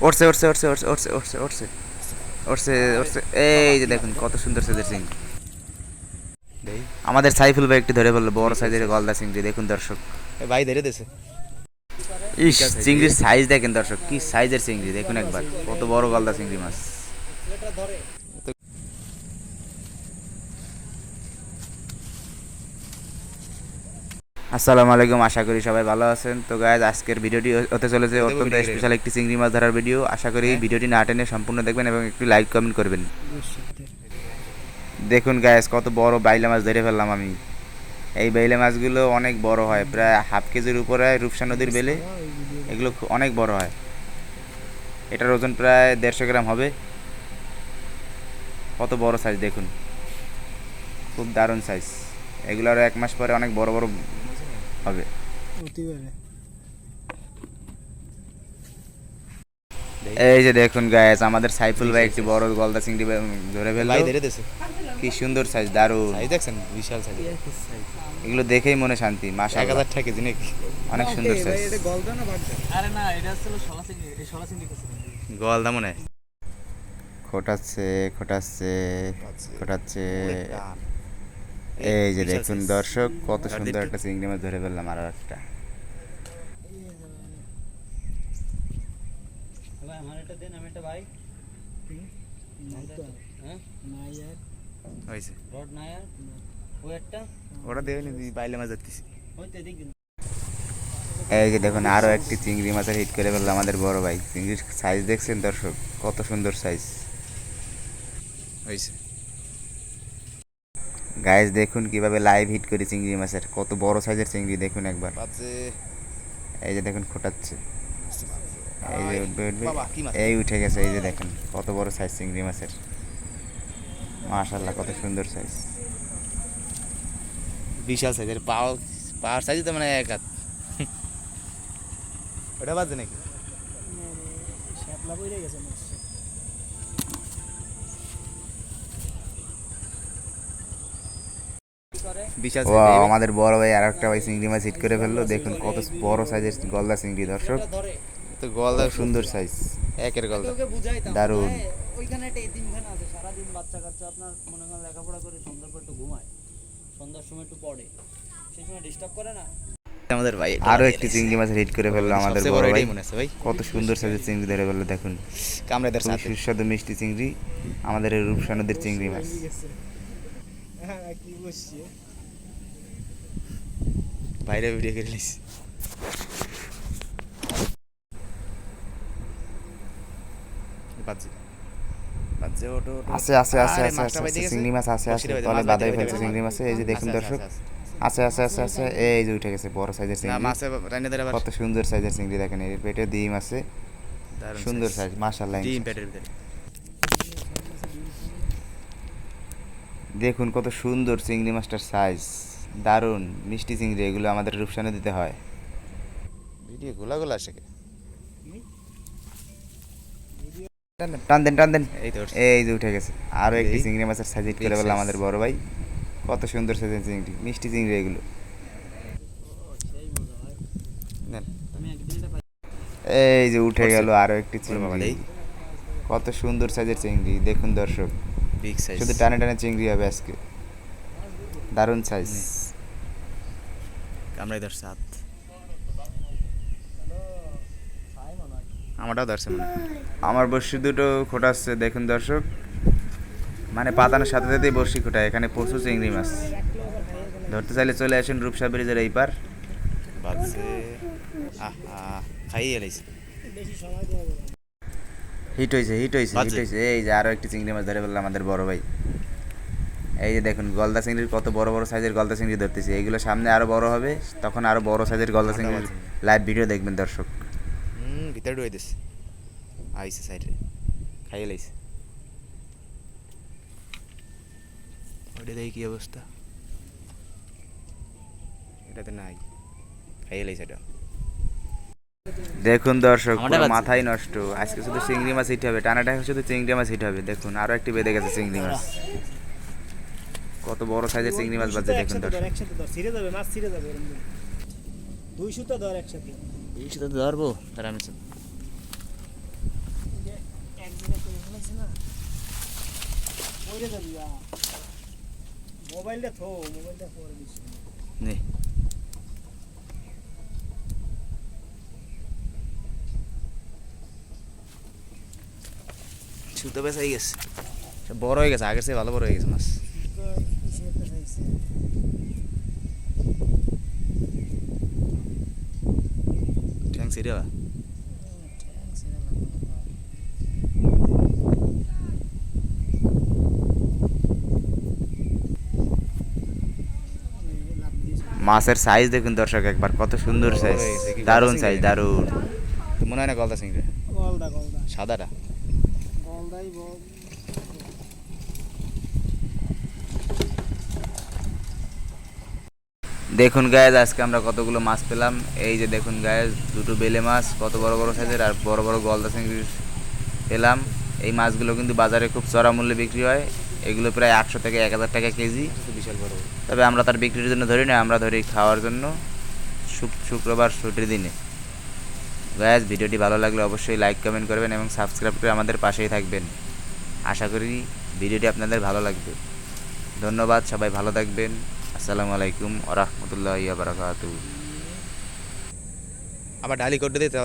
উঠছে উঠছে উঠছে উঠছে উঠছে উঠছে উঠছে উঠছে উঠছে। এই যে দেখুন কত সুন্দর সাইজের চিংড়ি। আমাদের সাইফুল ভাই একটু ধরে বললো বড় সাইজের গলদা চিংড়ি, দেখুন দর্শক। ভাই ধরে দিছে। ইস, চিংড়ির সাইজ দেখেন দর্শক, কি সাইজের চিংড়ি দেখুন একবার, কত বড় গলদা চিংড়ি মাছ। আসসালামু আলাইকুম, আশা করি সবাই ভালো আছেন। তো গাইজ আজকের ভিডিওটি হতে চলেছে অত্যন্ত স্পেশাল একটি চিংড়ি মাছ ধরার ভিডিও। আশা করি ভিডিওটি না টেনে সম্পূর্ণ দেখবেন এবং একটু লাইক কমেন্ট করবেন। দেখুন গাইজ কত বড় বাইলা মাছ ধরে ফেললাম আমি। এই বেলে মাছগুলো অনেক বড় হয়, প্রায় হাফ কেজির উপরে হয়। রূপসা নদীর বেলে এগুলো অনেক বড় হয়। এটার ওজন প্রায় 150 গ্রাম হবে। কত বড় সাইজ দেখুন, খুব দারুণ সাইজ। এগুলো আরও 1 মাস পরে অনেক বড় বড় হবে। এই যে দেখুন গায়েস, আমাদের সাইফুল ভাই একটি বড় গলদা চিংড়ি ধরে ফেললো। ভাই ধরে দিছে। কি সুন্দর সাইজ, দারুণ সাইজ দেখছেন, বিশাল সাইজ। এগুলো দেখেই মনে শান্তি, মাশাআল্লাহ 1000 টাকা কেজি নাকি? অনেক সুন্দর সাইজ। এটা গলদা না বাগদা? আরে না, এটা হচ্ছে শলা চিংড়ি, এটা শলা চিংড়ি করছে। গলদা মনে হয়। খোটাচ্ছে খোটাচ্ছে খোটাচ্ছে। এই যে দেখুন দর্শক, কত সুন্দর একটা চিংড়ি মাছ ধরে ফেললাম। আরো একটা। ভাই আমার এটা দেন, আমি এটা ভাই। হ্যাঁ না यार, হইছে রড না यार, ওই একটা ওটা দেখে নি, বাইলে মাছ ধরতেছি। হইতে দিক দিন। এই যে দেখুন আরো একটি চিংড়ি মাছের হিট করে ফেললো আমাদের বড় ভাই। চিংড়ির সাইজ দেখছেন দর্শক, কত সুন্দর সাইজ হয়েছে। গাইস দেখুন কিভাবে লাইভ হিট করে চিংড়ি মাছের, কত বড় সাইজের চিংড়ি দেখুন একবার। এই যে দেখুন খোটাচ্ছে, এই যে উঠবে উঠবে, এই উঠে গেছে। এই যে দেখুন কত বড় সাইজ চিংড়ি মাছের, মাশাআল্লাহ কত সুন্দর সাইজ। বিশাল সাইজের পাওয়ার সাইজ তো মানে এক হাত। ওটা বাজে নাকি? শ্যাপলা বইরে গেছে মাছ। বিশাল ও সাইজ। আমাদের বড় ভাই আর একটা ভাই চিংড়ি মাছ হিট করে ফেললো। দেখুন কত বড় সাইজের গলদা চিংড়ি দর্শক, তো গলদা সুন্দর সাইজ, একের গলদা। ওকে বুঝাইতাম দারুণ। ওইখানে একটা এতিমখানা আছে, সারাদিন বাচ্চা কাচ্চা আপনার মনে করেন লেখাপড়া করে সন্ধ্যার পর একটু ঘুমায়, সন্ধ্যার সময় একটু পড়ে, সেই সময় ডিস্টার্ব করে না। আমাদের ভাই আরো একটি চিংড়ি মাছ হিট করে ফেললো আমাদের বড় ভাই। মনে আছে ভাই, কত সুন্দর সাইজের চিংড়ি ধরে ফেললো দেখুন, কামড়াদের খুব সাথে। সুস্বাদু মিষ্টি চিংড়ি, আমাদের এই রূপসা নদীর চিংড়ি মাছ। কি বসছি বাইরে ভিডিও করে লিস। বাজে বাজে ওটো আছে আছে আছে আছে আছে আছে, চিংড়ি মাছ আছে আছে, তলে বাদাই ফেলছে চিংড়ি মাছে। এই যে দেখুন দর্শক, আছে আছে আছে আছে, এই যে উঠে গেছে বড় সাইজের না চিংড়ি। মাছে রান্না ধরে আবার কত সুন্দর সাইজের চিংড়ি দেখেন, এর পেটে ডিম আছে, সুন্দর সাইজ মাশাআল্লাহ। ডিম পেটের ভিতরে। দেখুন কত সুন্দর চিংড়ি মাছটার সাইজ, দারুণ মিষ্টি চিংড়ি। এগুলো আমাদের রূপসা নদীতে হয়। ভিডিও গোলা গোলা আসে। টান দেন টান দেন, এই তো এই যে উঠে গেছে। আরো একটি এই চিংড়ি মাছের সাইজ হিট করে big বললো size। আমাদের বড় ভাই। কত সুন্দর সাইজের চিংড়ি, মিষ্টি চিংড়ি এগুলো। নেন। আমি একদিন এটা এই যে উঠে গেল আরো একটি ওরে বাবা চিংড়ি, রে। কত সুন্দর সাইজের চিংড়ি দেখুন দর্শক। Big size. শুধু টানে টানে চিংড়ি হবে আজকে, দারুণ সাইজ। কামড়াই ধরছে হাত। আমারটাও ধরছে মনে হয়। আমার বড়শি দুটো খোটাচ্ছে দেখুন দর্শক, মানে পাতানোর সাথে সাথেই বড়শি খোটায়। এখানে প্রচুর চিংড়ি মাছ, ধরতে চাইলে চলে আসেন রূপসা ব্রিজের এই পার। বাজে আহা খাইয়ে এলাইছে। হিট হয়েছে হিট হয়েছে হিট বাজে। হয়েছে। এই যে আরো একটি চিংড়ি মাছ ধরে ফেললো আমাদের বড় ভাই। এই যে দেখুন গলদা চিংড়ির কত বড় বড় সাইজের গলদা চিংড়ি ধরতেছে। এগুলো সামনে আরো বড় হবে, তখন আরো বড় সাইজের গলদা চিংড়ির লাইভ ভিডিও দেখবেন দর্শক। ভিতরে ঢুয়ে দিস। আইছে সাইডে খাইয়ে এলাইছে। ওটা দেখি কি অবস্থা। এটাতে নাই, খাইয়ে এলাইছে এটা। দেখুন দর্শক আমারটা পুরো বাজছে। মাথায় নষ্ট। আজকে শুধু চিংড়ি মাছ হিট হবে, টানাটা শুধু চিংড়ি মাছ হিট হবে। দেখুন আরো একটি বেঁধে গেছে চিংড়ি মাছ, কত বড় সাইজের চিংড়ি মাছ বাজছে দেখুন দর্শক। একসাথে ধর, ছিঁড়ে যাবে মাছ, ছিঁড়ে যাবে এরকম করে। দুই সুতা ধর একসাথে। এই সাথে ধরবো তার আমি পড়ে যাবি মোবাইলটা থো, মোবাইলটা পরে দিস। নে সুতো বেশ হয়ে গেছে, সব বড় হয়ে গেছে, আগের চেয়ে ভালো বড় হয়ে গেছে মাছ। তো হিসেবে চাইছে। ঠ্যাং ছিঁড়ে বা মাছের সাইজ দেখুন দর্শক একবার, কত সুন্দর সাইজ, বড় হয়েছে, কি দারুণ গলদা সাইজ, চিংড়ি? দারুণ। তো মনে হয় না গলদা চিংড়ি, গলদা গলদা সাদাটা। গলদাই বল। দেখুন গায়েস, আজকে আমরা কতগুলো মাছ পেলাম। এই যে দেখুন গায়েস, দুটো বেলে মাছ কত বড় বড় সাইজের, আর বড় বড় গলদা চিংড়ি পেলাম। এই মাছগুলো কিন্তু বাজারে খুব চড়া মূল্যে বিক্রি হয়, এগুলো প্রায় 800 থেকে 1000 টাকা কেজি। তো বিশাল বড় বড়। তবে আমরা তার বিক্রির জন্য ধরি না, আমরা ধরি খাওয়ার জন্য শুক্রবার ছুটির দিনে। গায়েস, ভিডিওটি ভালো লাগলে অবশ্যই লাইক কমেন্ট করবেন এবং সাবস্ক্রাইব করে আমাদের পাশেই থাকবেন। আশা করি ভিডিওটি আপনাদের ভালো লাগবে। ধন্যবাদ, সবাই ভালো থাকবেন। আসসালামু আলাইকুম ওয়া রাহমাতুল্লাহি ওয়া বারাকাতুহু। আবার ডালি করে দিতে